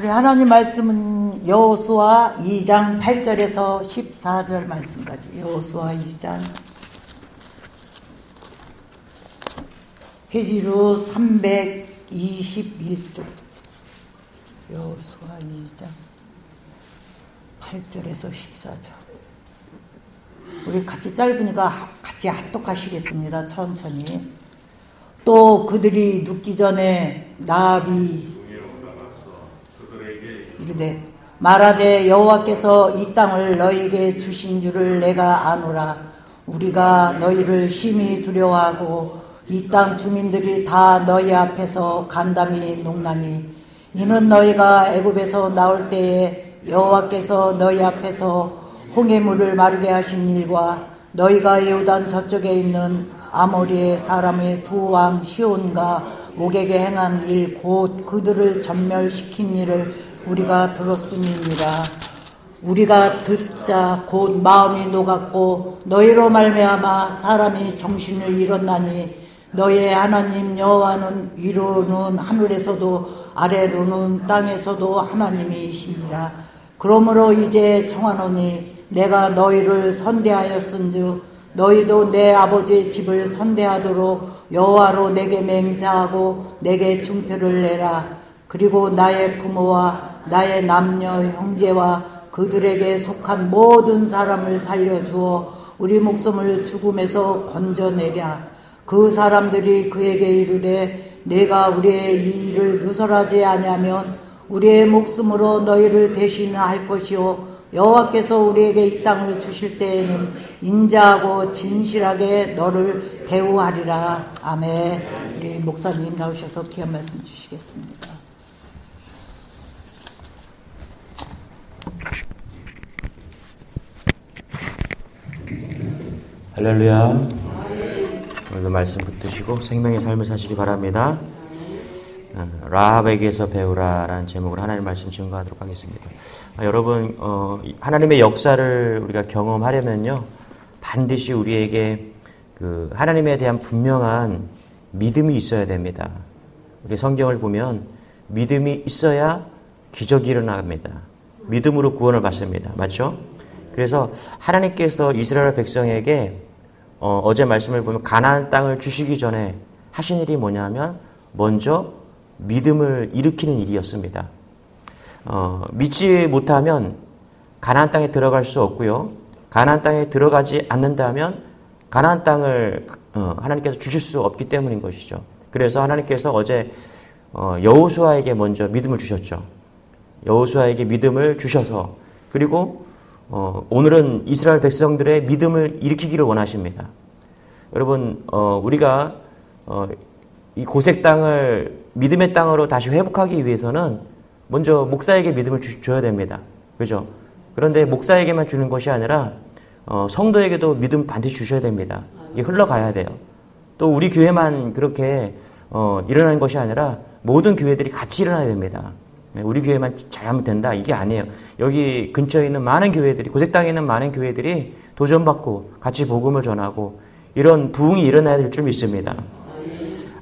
우리 하나님 말씀은 여호수아 2장 8절에서 14절 말씀까지. 여호수아 2장 페이지로 321쪽. 여호수아 2장 8절에서 14절. 우리 같이 짧으니까 같이 합독하시겠습니다. 천천히. 또 그들이 눕기 전에 나합이 이르되 말하되 여호와께서 이 땅을 너희에게 주신 줄을 내가 아노라. 우리가 너희를 심히 두려워하고 이 땅 주민들이 다 너희 앞에서 간담이 농나니 이는 너희가 애굽에서 나올 때에 여호와께서 너희 앞에서 홍해물을 마르게 하신 일과 너희가 요단 저쪽에 있는 아모리의 사람의 두 왕 시온과 옥에게 행한 일 곧 그들을 전멸시킨 일을 우리가 들었음이니라. 우리가 듣자 곧 마음이 녹았고 너희로 말미암아 사람이 정신을 잃었나니 너희의 하나님 여호와는 위로는 하늘에서도 아래로는 땅에서도 하나님이시니라. 그러므로 이제 청하노니 내가 너희를 선대하였은즉 너희도 내 아버지의 집을 선대하도록 여호와로 내게 맹세하고 내게 증표를 내라. 그리고 나의 부모와 나의 남녀 형제와 그들에게 속한 모든 사람을 살려주어 우리 목숨을 죽음에서 건져내랴. 그 사람들이 그에게 이르되 내가 우리의 이 일을 누설하지 아니하면 우리의 목숨으로 너희를 대신할 것이요 여호와께서 우리에게 이 땅을 주실 때에는 인자하고 진실하게 너를 대우하리라. 아멘. 우리 목사님 나오셔서 귀한 말씀 주시겠습니다. 할렐루야. 오늘도 말씀 붙드시고 생명의 삶을 사시기 바랍니다. 라합에게서 배우라라는 제목으로 하나님 말씀 증거하도록 하겠습니다. 여러분, 하나님의 역사를 우리가 경험하려면요, 반드시 우리에게 그 하나님에 대한 분명한 믿음이 있어야 됩니다. 우리 성경을 보면 믿음이 있어야 기적이 일어납니다. 믿음으로 구원을 받습니다. 맞죠? 그래서 하나님께서 이스라엘 백성에게 어제 말씀을 보면 가나안 땅을 주시기 전에 하신 일이 뭐냐면 먼저 믿음을 일으키는 일이었습니다. 믿지 못하면 가나안 땅에 들어갈 수 없고요. 가나안 땅에 들어가지 않는다면 가나안 땅을 하나님께서 주실 수 없기 때문인 것이죠. 그래서 하나님께서 어제 여호수아에게 먼저 믿음을 주셨죠. 여호수아에게 믿음을 주셔서 그리고 오늘은 이스라엘 백성들의 믿음을 일으키기를 원하십니다. 여러분, 우리가 이 고색 땅을 믿음의 땅으로 다시 회복하기 위해서는 먼저 목사에게 믿음을 줘야 됩니다. 그죠? 그런데 목사에게만 주는 것이 아니라 성도에게도 믿음 반드시 주셔야 됩니다. 이게 흘러가야 돼요. 또 우리 교회만 그렇게 일어나는 것이 아니라 모든 교회들이 같이 일어나야 됩니다. 우리 교회만 잘하면 된다, 이게 아니에요. 여기 근처에 있는 많은 교회들이, 고색 땅에 있는 많은 교회들이 도전받고 같이 복음을 전하고 이런 부흥이 일어나야 될 줄 믿습니다.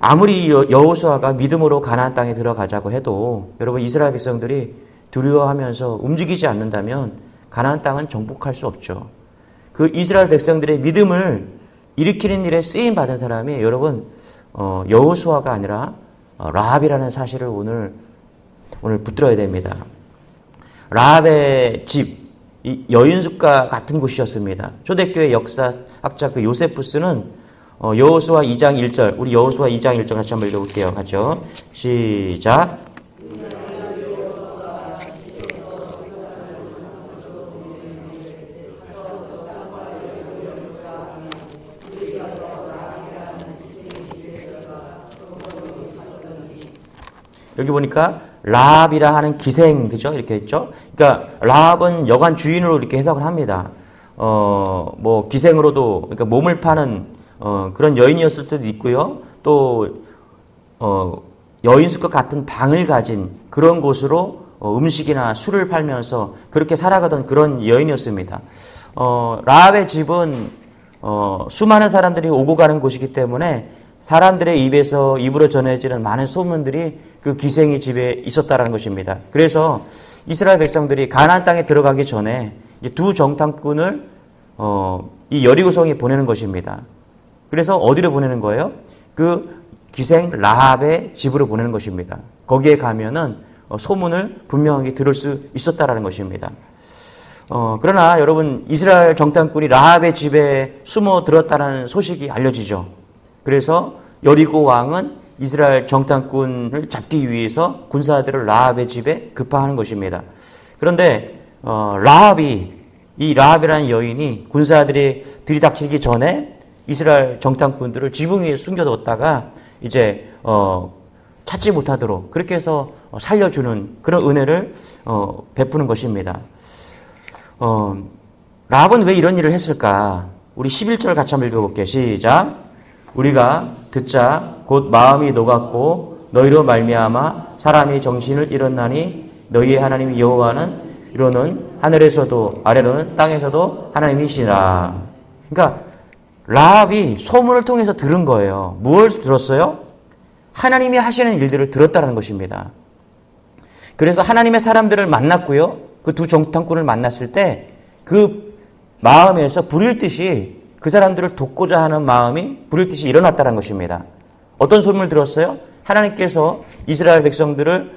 아무리 여호수아가 믿음으로 가나안 땅에 들어가자고 해도 여러분, 이스라엘 백성들이 두려워하면서 움직이지 않는다면 가나안 땅은 정복할 수 없죠. 그 이스라엘 백성들의 믿음을 일으키는 일에 쓰임 받은 사람이 여러분, 여호수아가 아니라 라합이라는 사실을 오늘 붙들어야 됩니다. 라합의 집, 이 여인숙과 같은 곳이었습니다. 초대교회 역사학자 그 요세푸스는 여호수아 2장 1절, 우리 여호수아 2장 1절 같이 한번 읽어볼게요. 같이요. 시작. 여기 보니까 라합이라 하는 기생, 그죠? 이렇게 했죠? 그러니까 라합은 여관 주인으로 이렇게 해석을 합니다. 뭐 기생으로도 그러니까 몸을 파는 그런 여인이었을 수도 있고요. 또 여인숙과 같은 방을 가진 그런 곳으로 음식이나 술을 팔면서 그렇게 살아가던 그런 여인이었습니다. 라합의 집은 수많은 사람들이 오고 가는 곳이기 때문에 사람들의 입으로 전해지는 많은 소문들이 그 기생이 집에 있었다라는 것입니다. 그래서 이스라엘 백성들이 가나안 땅에 들어가기 전에 두 정탐꾼을 이 여리고성에 보내는 것입니다. 그래서 어디로 보내는 거예요? 그 기생 라합의 집으로 보내는 것입니다. 거기에 가면은 소문을 분명하게 들을 수 있었다라는 것입니다. 그러나 여러분 이스라엘 정탐꾼이 라합의 집에 숨어 들었다는 소식이 알려지죠. 그래서 여리고 왕은 이스라엘 정탐꾼을 잡기 위해서 군사들을 라합의 집에 급파하는 것입니다. 그런데 이 라합이라는 여인이 군사들이 들이닥치기 전에 이스라엘 정탐꾼들을 지붕 위에 숨겨뒀다가 이제 찾지 못하도록 그렇게 해서 살려주는 그런 은혜를 베푸는 것입니다. 라합은 왜 이런 일을 했을까? 우리 11절 같이 한번 읽어볼게요. 시작. 우리가 듣자 곧 마음이 녹았고 너희로 말미암아 사람이 정신을 잃었나니 너희의 하나님 여호와는 이로는 하늘에서도 아래로는 땅에서도 하나님이시라. 그러니까 라합이 소문을 통해서 들은 거예요. 무엇을 들었어요? 하나님이 하시는 일들을 들었다는 것입니다. 그래서 하나님의 사람들을 만났고요. 그 두 정탐꾼을 만났을 때 그 마음에서 불일 듯이 그 사람들을 돕고자 하는 마음이 불일 듯이 일어났다는 것입니다. 어떤 소문을 들었어요? 하나님께서 이스라엘 백성들을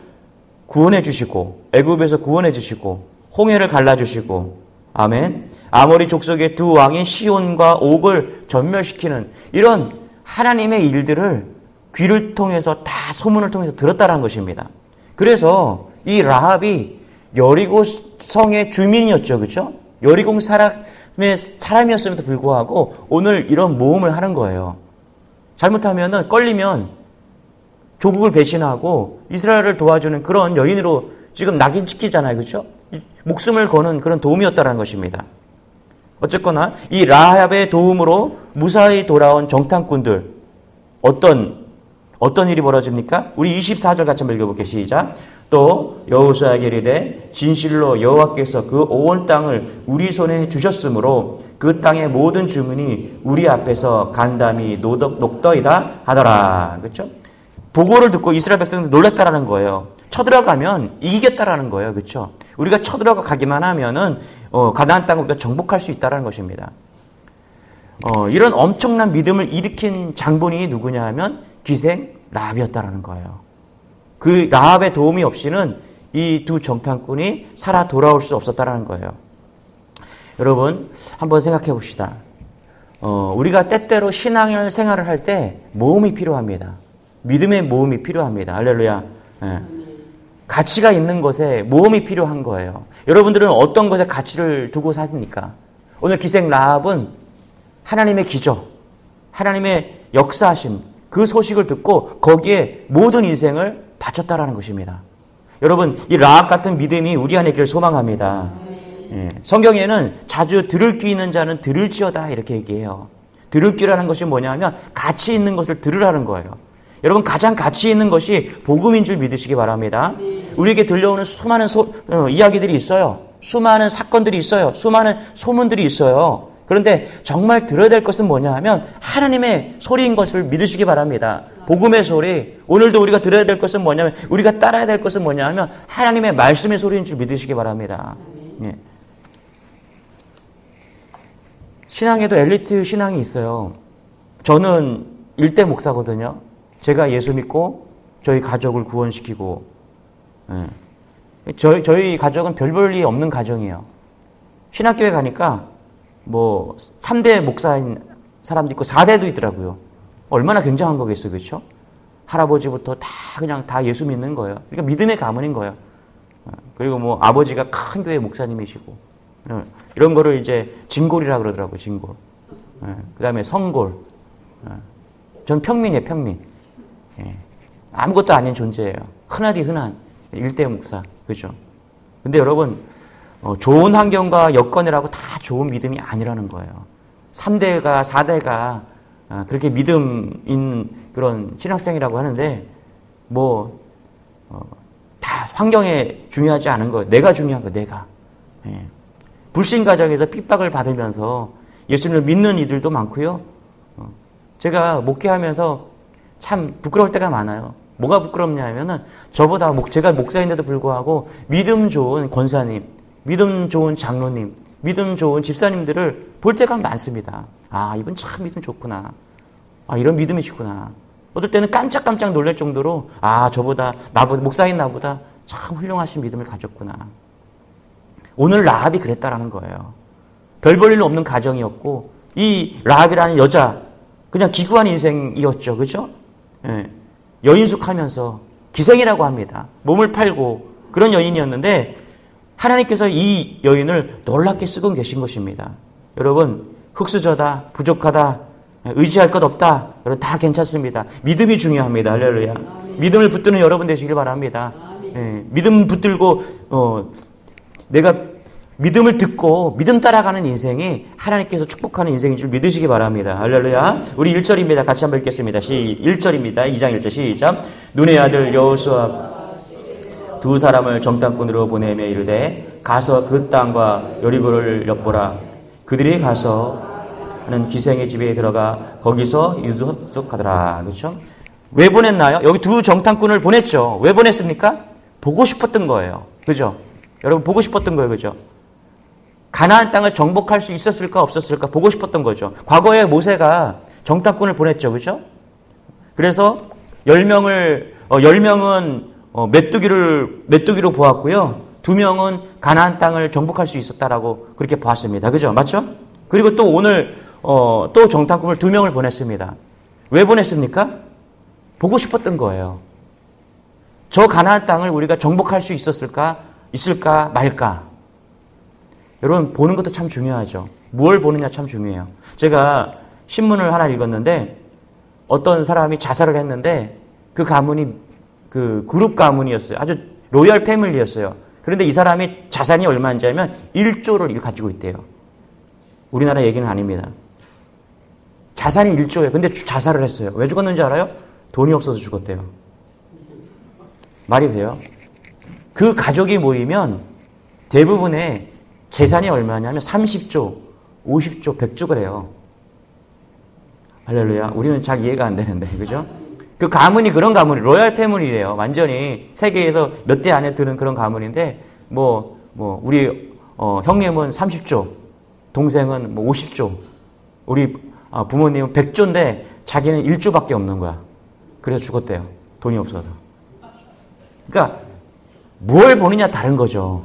구원해 주시고 애굽에서 구원해 주시고 홍해를 갈라 주시고 아멘. 아모리 족속의 두 왕인 시온과 옥을 전멸시키는 이런 하나님의 일들을 귀를 통해서 다 소문을 통해서 들었다는 것입니다. 그래서 이 라합이 여리고 성의 주민이었죠. 그렇죠? 여리고 사람이었음에도 불구하고 오늘 이런 모험을 하는 거예요. 잘못하면은 걸리면 조국을 배신하고 이스라엘을 도와주는 그런 여인으로 지금 낙인 찍히잖아요. 그렇죠? 목숨을 거는 그런 도움이었다는 것입니다. 어쨌거나 이 라합의 도움으로 무사히 돌아온 정탐꾼들 어떤 일이 벌어집니까? 우리 24절 같이 한번 읽어볼게요. 시작. 또 여호수아에게 이르되 진실로 여호와께서 그 온 땅을 우리 손에 주셨으므로 그 땅의 모든 주민이 우리 앞에서 간담이 녹더이다 하더라. 그렇죠? 보고를 듣고 이스라엘 백성들 놀랐다라는 거예요. 쳐들어가면 이기겠다라는 거예요. 그렇죠? 우리가 쳐들어가 가기만 하면은 가나안 땅을 우리가 정복할 수 있다라는 것입니다. 이런 엄청난 믿음을 일으킨 장본인이 누구냐 하면 기생 라합이었다라는 거예요. 그 라합의 도움이 없이는 이 두 정탐꾼이 살아 돌아올 수 없었다라는 거예요. 여러분 한번 생각해 봅시다. 우리가 때때로 신앙을 생활을 할 때 모험이 필요합니다. 믿음의 모험이 필요합니다. 할렐루야. 예. 가치가 있는 것에 모험이 필요한 거예요. 여러분들은 어떤 것에 가치를 두고 삽니까? 오늘 기생 라합은 하나님의 기적, 하나님의 역사하심 그 소식을 듣고 거기에 모든 인생을 바쳤다라는 것입니다. 여러분 이 라합 같은 믿음이 우리 안에 있기를 소망합니다. 예. 성경에는 자주 들을 귀 있는 자는 들을지어다 이렇게 얘기해요. 들을 귀라는 것이 뭐냐면 가치 있는 것을 들으라는 거예요. 여러분 가장 가치 있는 것이 복음인 줄 믿으시기 바랍니다. 우리에게 들려오는 수많은 이야기들이 있어요. 수많은 사건들이 있어요. 수많은 소문들이 있어요. 그런데 정말 들어야 될 것은 뭐냐 하면 하나님의 소리인 것을 믿으시기 바랍니다. 복음의 소리. 오늘도 우리가 들어야 될 것은 뭐냐면 우리가 따라야 될 것은 뭐냐 하면 하나님의 말씀의 소리인 줄 믿으시기 바랍니다. 예. 신앙에도 엘리트 신앙이 있어요. 저는 일대 목사거든요. 제가 예수 믿고 저희 가족을 구원시키고 예. 저희 가족은 별 볼일 없는 가정이에요. 신학교에 가니까 뭐 3대 목사인 사람도 있고 4대도 있더라고요. 얼마나 굉장한 거겠어요. 그렇죠? 할아버지부터 그냥 다 예수 믿는 거예요. 그러니까 믿음의 가문인 거예요. 그리고 뭐 아버지가 큰 교회 목사님이시고 이런 거를 이제 진골이라 그러더라고요. 진골. 그 다음에 성골. 전 평민이에요. 평민. 아무것도 아닌 존재예요. 흔하디 흔한 일대 목사. 그렇죠? 근데 여러분 좋은 환경과 여건이라고 다 좋은 믿음이 아니라는 거예요. 3대가 4대가 그렇게 믿음인 그런 신학생이라고 하는데 다 환경에 중요하지 않은 거예요. 내가 중요한 거예요. 내가. 예. 불신 가정에서 핍박을 받으면서 예수님을 믿는 이들도 많고요. 제가 목회하면서 참 부끄러울 때가 많아요. 뭐가 부끄럽냐 하면은 저보다 제가 목사인데도 불구하고 믿음 좋은 권사님, 믿음 좋은 장로님, 믿음 좋은 집사님들을 볼 때가 많습니다. 아, 이분 참 믿음 좋구나. 아, 이런 믿음이시구나. 어떨 때는 깜짝깜짝 놀랄 정도로 저보다 목사인 나보다 참 훌륭하신 믿음을 가졌구나. 오늘 라합이 그랬다라는 거예요. 별 볼 일 없는 가정이었고 이 라합이라는 여자 그냥 기구한 인생이었죠. 그죠? 예. 여인숙하면서 기생이라고 합니다. 몸을 팔고 그런 여인이었는데 하나님께서 이 여인을 놀랍게 쓰고 계신 것입니다. 여러분 흙수저다 부족하다 의지할 것 없다. 여러분 다 괜찮습니다. 믿음이 중요합니다. 할렐루야. 믿음을 붙드는 여러분 되시길 바랍니다. 예. 믿음 붙들고 내가 믿음을 듣고 믿음 따라가는 인생이 하나님께서 축복하는 인생인 줄 믿으시기 바랍니다. 할렐루야. 우리 1절입니다. 같이 한번 읽겠습니다. 1절입니다. 2장 1절 시작. 눈의 아들 여호수아 두 사람을 정탐꾼으로 보내며 이르되 가서 그 땅과 여리고를 엿보라. 그들이 가서 하는 기생의 집에 들어가 거기서 유숙하더라. 그렇죠? 왜 보냈나요? 여기 두 정탐꾼을 보냈죠. 왜 보냈습니까? 보고 싶었던 거예요. 그죠? 여러분 보고 싶었던 거예요. 그죠? 가나안 땅을 정복할 수 있었을까 없었을까 보고 싶었던 거죠. 과거에 모세가 정탐꾼을 보냈죠. 그죠? 그래서 10명은 메뚜기로 보았고요. 2명은 가나안 땅을 정복할 수 있었다라고 그렇게 보았습니다. 그죠? 맞죠? 그리고 또 오늘 또 정탐꾼을 2명을 보냈습니다. 왜 보냈습니까? 보고 싶었던 거예요. 저 가나안 땅을 우리가 정복할 수 있을까 말까? 여러분 보는 것도 참 중요하죠. 무엇을 보느냐 참 중요해요. 제가 신문을 하나 읽었는데 어떤 사람이 자살을 했는데 그 가문이 그 그룹 가문이었어요. 아주 로열 패밀리였어요. 그런데 이 사람이 자산이 얼마인지 알면 1조를 가지고 있대요. 우리나라 얘기는 아닙니다. 자산이 1조예요. 근데 자살을 했어요. 왜 죽었는지 알아요? 돈이 없어서 죽었대요. 말이 돼요? 그 가족이 모이면 대부분의 재산이 얼마냐면 30조, 50조, 100조 그래요. 할렐루야. 우리는 잘 이해가 안 되는데, 그죠? 그 가문이 그런 가문이, 로얄 패밀리래요. 완전히 세계에서 몇 대 안에 드는 그런 가문인데, 우리, 형님은 30조, 동생은 50조, 우리 부모님은 100조인데 자기는 1조밖에 없는 거야. 그래서 죽었대요. 돈이 없어서. 그러니까, 뭘 보느냐 다른 거죠.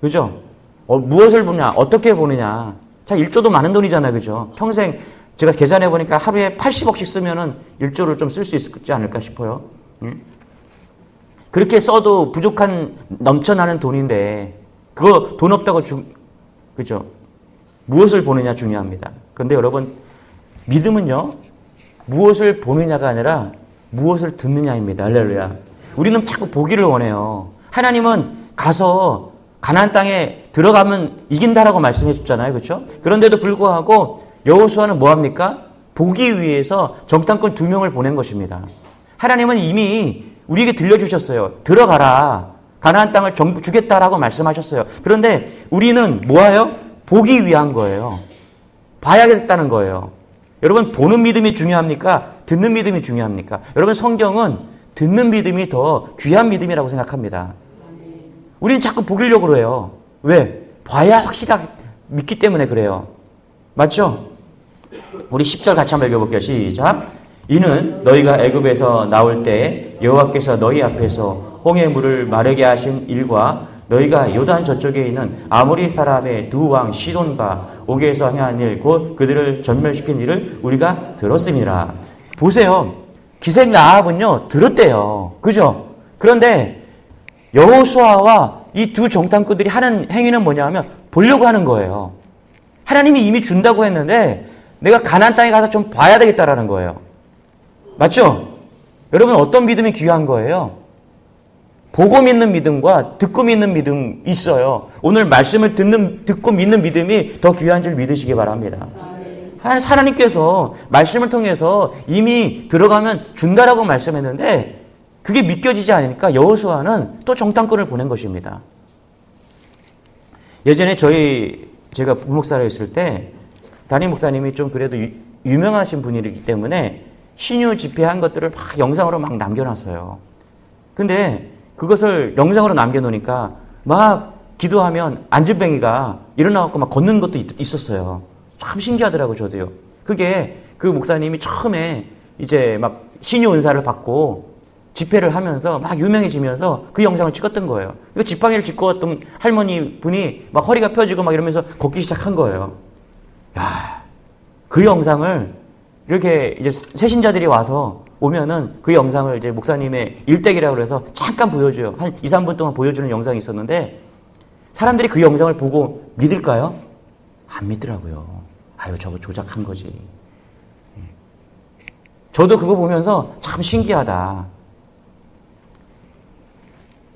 그죠? 무엇을 보느냐, 어떻게 보느냐. 자, 1조도 많은 돈이잖아요. 그죠? 평생, 제가 계산해 보니까 하루에 80억씩 쓰면은 1조를 좀 쓸 수 있지 않을까 싶어요. 응? 그렇게 써도 넘쳐나는 돈인데, 그거 돈 없다고 그죠? 무엇을 보느냐 중요합니다. 그런데 여러분, 믿음은요, 무엇을 보느냐가 아니라 무엇을 듣느냐입니다. 할렐루야. 우리는 자꾸 보기를 원해요. 하나님은 가서 가나안 땅에 들어가면 이긴다라고 말씀해 줬잖아요. 그렇죠? 그런데도 불구하고 여호수아는 뭐합니까? 보기 위해서 정탐꾼 2명을 보낸 것입니다. 하나님은 이미 우리에게 들려주셨어요. 들어가라. 가나안 땅을 주겠다라고 말씀하셨어요. 그런데 우리는 뭐예요? 보기 위한 거예요. 봐야겠다는 거예요. 여러분 보는 믿음이 중요합니까? 듣는 믿음이 중요합니까? 여러분 성경은 듣는 믿음이 더 귀한 믿음이라고 생각합니다. 우리는 자꾸 보기려고 해요. 왜? 봐야 확실하게 믿기 때문에 그래요. 맞죠? 우리 10절 같이 한번 읽어볼게요. 시작. 이는 너희가 애굽에서 나올 때 여호와께서 너희 앞에서 홍해 물을 마르게 하신 일과 너희가 요단 저쪽에 있는 아모리 사람의 두 왕 시돈과 옥에서 행한 일 곧 그들을 전멸시킨 일을 우리가 들었습니다. 보세요. 기생 라합은요 들었대요. 그죠? 그런데 여호수아와 이 두 정탐꾼들이 하는 행위는 뭐냐면 보려고 하는 거예요. 하나님이 이미 준다고 했는데 내가 가나안 땅에 가서 좀 봐야 되겠다라는 거예요. 맞죠? 여러분 어떤 믿음이 귀한 거예요? 보고 믿는 믿음과 듣고 믿는 믿음 있어요. 오늘 말씀을 듣고 믿는 믿음이 더 귀한 줄 믿으시기 바랍니다. 하나님께서 말씀을 통해서 이미 들어가면 준다라고 말씀했는데 그게 믿겨지지 않으니까 여호수아는 또 정탐꾼을 보낸 것입니다. 예전에 제가 부목사로 있을 때 담임 목사님이 좀 그래도 유명하신 분이기 때문에 신유 집회한 것들을 막 영상으로 막 남겨놨어요. 근데 그것을 영상으로 남겨놓으니까 막 기도하면 안전뱅이가 일어나갖고 막 걷는 것도 있었어요. 참 신기하더라고요, 저도요. 그게 그 목사님이 처음에 이제 막 신유 은사를 받고 집회를 하면서 막 유명해지면서 그 영상을 찍었던 거예요. 그 지팡이를 짚고 왔던 할머니 분이 막 허리가 펴지고 막 이러면서 걷기 시작한 거예요. 야, 그 영상을 이렇게 이제 새신자들이 와서 오면은 그 영상을 이제 목사님의 일대기라고 해서 잠깐 보여줘요. 한 2, 3분 동안 보여주는 영상이 있었는데 사람들이 그 영상을 보고 믿을까요? 안 믿더라고요. 아유, 저거 조작한 거지. 저도 그거 보면서 참 신기하다.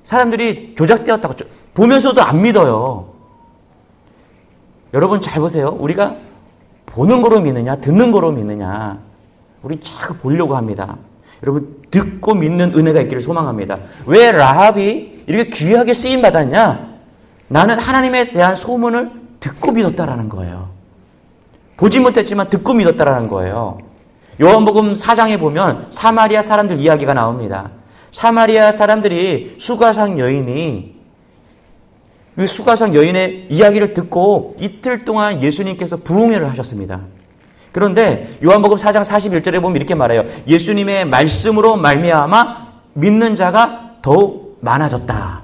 사람들이 조작되었다고 보면서도 안 믿어요. 여러분 잘 보세요. 우리가 보는 거로 믿느냐 듣는 거로 믿느냐 우린 자꾸 보려고 합니다. 여러분 듣고 믿는 은혜가 있기를 소망합니다. 왜 라합이 이렇게 귀하게 쓰임받았냐? 나는 하나님에 대한 소문을 듣고 믿었다라는 거예요. 보지 못했지만 듣고 믿었다라는 거예요. 요한복음 4장에 보면 사마리아 사람들 이야기가 나옵니다. 사마리아 사람들이 수가상 여인이 그 수가상 여인의 이야기를 듣고 이틀 동안 예수님께서 부흥회를 하셨습니다. 그런데 요한복음 4장 41절에 보면 이렇게 말해요. 예수님의 말씀으로 말미암아 믿는 자가 더욱 많아졌다.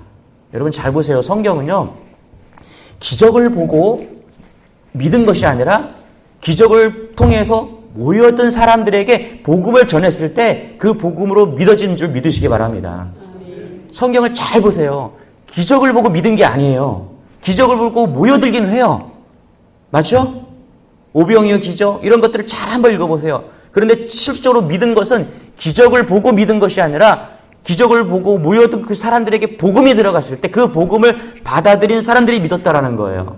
여러분 잘 보세요. 성경은요. 기적을 보고 믿은 것이 아니라 기적을 통해서 모였던 사람들에게 복음을 전했을 때 그 복음으로 믿어지는 줄 믿으시기 바랍니다. 성경을 잘 보세요. 기적을 보고 믿은 게 아니에요. 기적을 보고 모여들기는 해요. 맞죠? 오병이어 기적 이런 것들을 잘 한번 읽어보세요. 그런데 실질적으로 믿은 것은 기적을 보고 믿은 것이 아니라 기적을 보고 모여든 그 사람들에게 복음이 들어갔을 때 그 복음을 받아들인 사람들이 믿었다라는 거예요.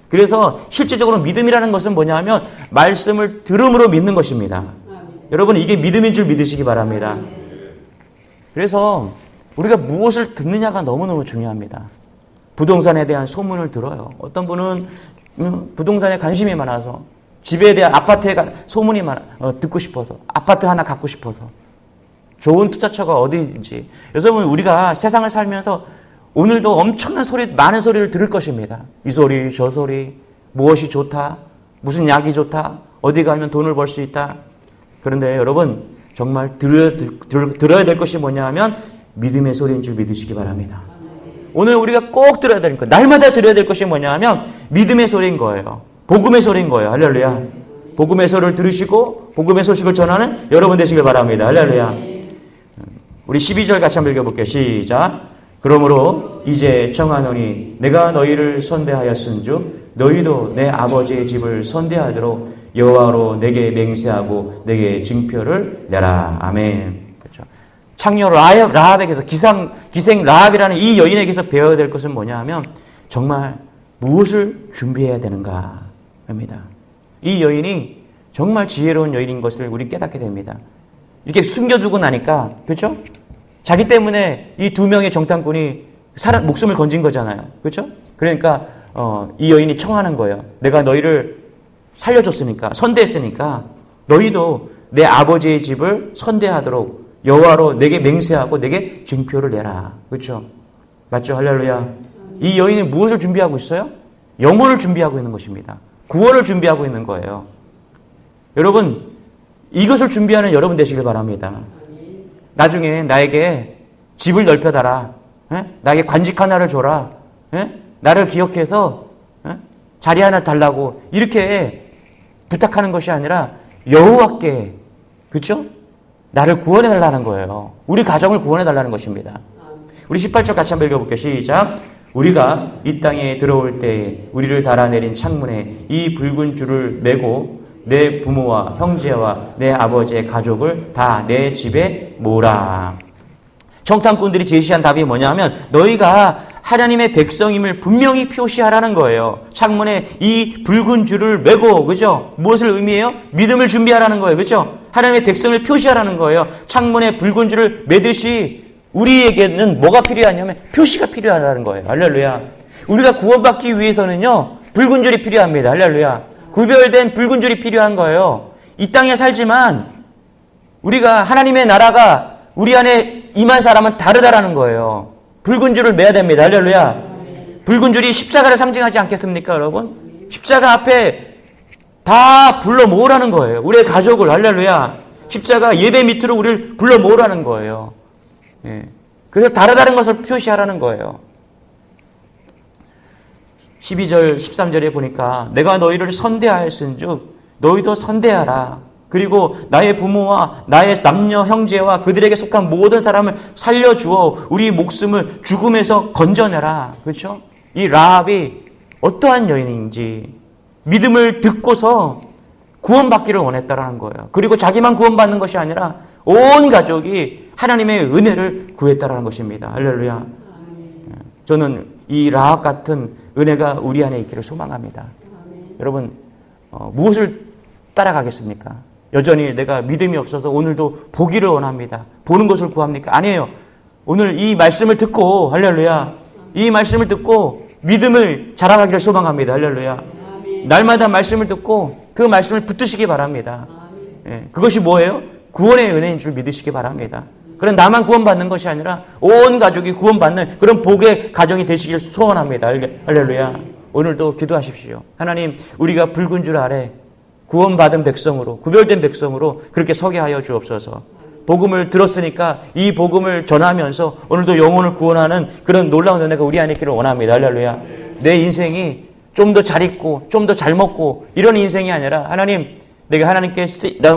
그래서 실질적으로 믿음이라는 것은 뭐냐 하면 말씀을 들음으로 믿는 것입니다. 여러분 이게 믿음인 줄 믿으시기 바랍니다. 그래서 우리가 무엇을 듣느냐가 너무너무 중요합니다. 부동산에 대한 소문을 들어요. 어떤 분은 부동산에 관심이 많아서 집에 대한 아파트에 소문이 듣고 싶어서 아파트 하나 갖고 싶어서 좋은 투자처가 어디인지. 여러분 우리가 세상을 살면서 오늘도 엄청난 소리, 많은 소리를 들을 것입니다. 이 소리, 저 소리, 무엇이 좋다, 무슨 약이 좋다, 어디 가면 돈을 벌 수 있다. 그런데 여러분 정말 들어야 될 것이 뭐냐 하면 믿음의 소리인 줄 믿으시기 바랍니다. 오늘 우리가 꼭 들어야 될 것, 날마다 들어야 될 것이 뭐냐 하면 믿음의 소리인 거예요. 복음의 소리인 거예요. 할렐루야. 복음의 소리를 들으시고 복음의 소식을 전하는 여러분 되시길 바랍니다. 할렐루야. 우리 12절 같이 한번 읽어볼게요. 시작. 그러므로 이제 청하노니 내가 너희를 선대하였은즉 너희도 내 아버지의 집을 선대하도록 여호와로 내게 맹세하고 내게 증표를 내라. 아멘. 그렇죠. 창녀 라합에게서 기생 라합이라는 이 여인에게서 배워야 될 것은 뭐냐 하면 정말 무엇을 준비해야 되는가 합니다. 이 여인이 정말 지혜로운 여인인 것을 우리 깨닫게 됩니다. 이렇게 숨겨두고 나니까 그렇죠? 자기 때문에 이 두 명의 정탐꾼이 목숨을 건진 거잖아요. 그렇죠? 그러니까 이 여인이 청하는 거예요. 내가 너희를 살려줬으니까 선대했으니까 너희도 내 아버지의 집을 선대하도록 여호와로 내게 맹세하고 내게 증표를 내라. 그렇죠? 맞죠? 할렐루야. 이 여인이 무엇을 준비하고 있어요? 영혼을 준비하고 있는 것입니다. 구원을 준비하고 있는 거예요. 여러분 이것을 준비하는 여러분 되시길 바랍니다. 나중에 나에게 집을 넓혀달라. 나에게 관직 하나를 줘라. 나를 기억해서 자리 하나 달라고 이렇게 부탁하는 것이 아니라 여호와께 그렇죠? 나를 구원해달라는 거예요. 우리 가정을 구원해달라는 것입니다. 우리 18절 같이 한번 읽어볼게요. 시작. 우리가 이 땅에 들어올 때에 우리를 달아내린 창문에 이 붉은 줄을 메고 내 부모와 형제와 내 아버지의 가족을 다 내 집에 모으라. 정탐꾼들이 제시한 답이 뭐냐면 너희가 하나님의 백성임을 분명히 표시하라는 거예요. 창문에 이 붉은 줄을 매고, 그죠? 무엇을 의미해요? 믿음을 준비하라는 거예요. 그죠? 하나님의 백성을 표시하라는 거예요. 창문에 붉은 줄을 매듯이 우리에게는 뭐가 필요하냐면 표시가 필요하다는 거예요. 할렐루야. 우리가 구원받기 위해서는요, 붉은 줄이 필요합니다. 할렐루야. 구별된 붉은 줄이 필요한 거예요. 이 땅에 살지만 우리가 하나님의 나라가 우리 안에 임한 사람은 다르다라는 거예요. 붉은 줄을 매야 됩니다. 할렐루야. 붉은 줄이 십자가를 상징하지 않겠습니까, 여러분? 십자가 앞에 다 불러 모으라는 거예요. 우리의 가족을. 할렐루야. 십자가 예배 밑으로 우리를 불러 모으라는 거예요. 예. 그래서 다른 것을 표시하라는 거예요. 12절, 13절에 보니까 내가 너희를 선대하였은즉 너희도 선대하라. 그리고 나의 부모와 나의 남녀 형제와 그들에게 속한 모든 사람을 살려주어 우리 목숨을 죽음에서 건져내라. 그렇죠? 이 라합이 어떠한 여인인지 믿음을 듣고서 구원받기를 원했다라는 거예요. 그리고 자기만 구원받는 것이 아니라 온 가족이 하나님의 은혜를 구했다라는 것입니다. 할렐루야. 저는 이 라합 같은 은혜가 우리 안에 있기를 소망합니다. 여러분, 무엇을 따라가겠습니까? 여전히 내가 믿음이 없어서 오늘도 보기를 원합니다. 보는 것을 구합니까? 아니에요. 오늘 이 말씀을 듣고, 할렐루야. 이 말씀을 듣고 믿음을 자라가기를 소망합니다. 할렐루야. 날마다 말씀을 듣고 그 말씀을 붙드시기 바랍니다. 예, 그것이 뭐예요? 구원의 은혜인 줄 믿으시기 바랍니다. 그런 나만 구원받는 것이 아니라 온 가족이 구원받는 그런 복의 가정이 되시길 소원합니다. 할렐루야. 오늘도 기도하십시오. 하나님, 우리가 붉은 줄 아래 구원받은 백성으로, 구별된 백성으로 그렇게 서게 하여 주옵소서. 복음을 들었으니까 이 복음을 전하면서 오늘도 영혼을 구원하는 그런 놀라운 은혜가 우리 안에 있기를 원합니다. 할렐루야. 내 인생이 좀 더 잘 있고 좀 더 잘 먹고 이런 인생이 아니라 하나님, 내가 하나님께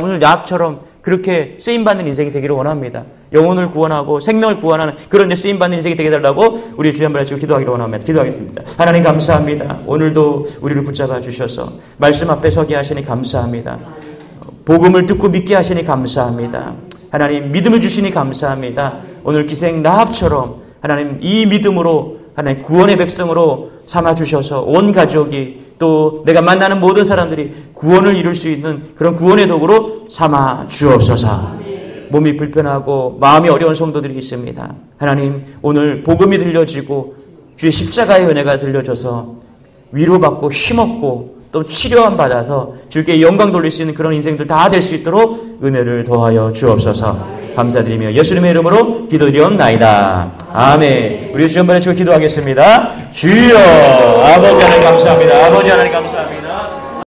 오늘 야합처럼 그렇게 쓰임받는 인생이 되기를 원합니다. 영혼을 구원하고 생명을 구원하는 그런 데 쓰임받는 인생이 되게 해달라고 우리 주여 한번 해주고 기도하기를 원합니다. 기도하겠습니다. 하나님 감사합니다. 오늘도 우리를 붙잡아 주셔서 말씀 앞에 서게 하시니 감사합니다. 복음을 듣고 믿게 하시니 감사합니다. 하나님, 믿음을 주시니 감사합니다. 오늘 기생 라합처럼 하나님 이 믿음으로 하나님 구원의 백성으로 삼아주셔서 온 가족이 또 내가 만나는 모든 사람들이 구원을 이룰 수 있는 그런 구원의 도구로 삼아 주옵소서. 몸이 불편하고 마음이 어려운 성도들이 있습니다. 하나님, 오늘 복음이 들려지고 주의 십자가의 은혜가 들려져서 위로받고 힘없고 또 치료함 받아서 주께 영광 돌릴 수 있는 그런 인생들 다 될 수 있도록 은혜를 더하여 주옵소서. 감사드리며 예수님의 이름으로 기도드리옵나이다. 아멘. 우리 주여 한번 해주고 기도하겠습니다. 주여, 아버지 하나님 감사합니다. 아버지 하나님 감사합니다.